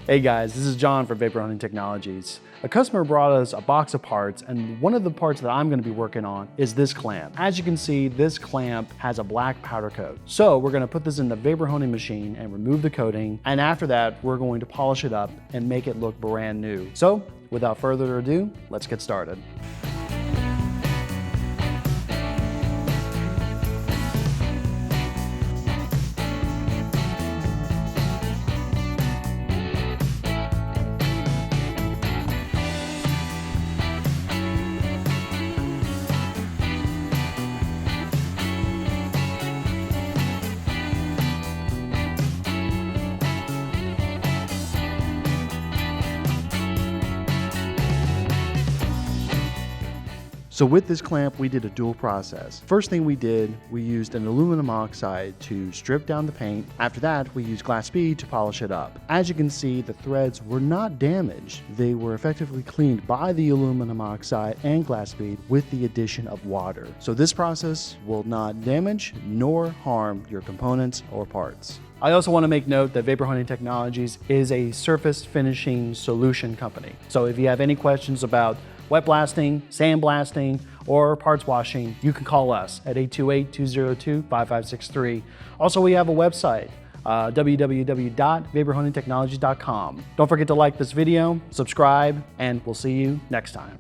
Hey guys, this is John from Vapor Hunting Technologies. A customer brought us a box of parts, and one of the parts that I'm going to be working on is this clamp. As you can see, this clamp has a black powder coat. So we're going to put this in the vapor hunting machine and remove the coating, and after that we're going to polish it up and make it look brand new. So without further ado, let's get started. So with this clamp, we did a dual process. First thing we did, we used an aluminum oxide to strip down the paint. After that, we used glass bead to polish it up. As you can see, the threads were not damaged. They were effectively cleaned by the aluminum oxide and glass bead with the addition of water. So this process will not damage nor harm your components or parts. I also want to make note that Vapor Hunting Technologies is a surface finishing solution company. So if you have any questions about wet blasting, sandblasting, or parts washing, you can call us at 828-202-5563. Also, we have a website, www.vaporhuntingtechnologies.com. Don't forget to like this video, subscribe, and we'll see you next time.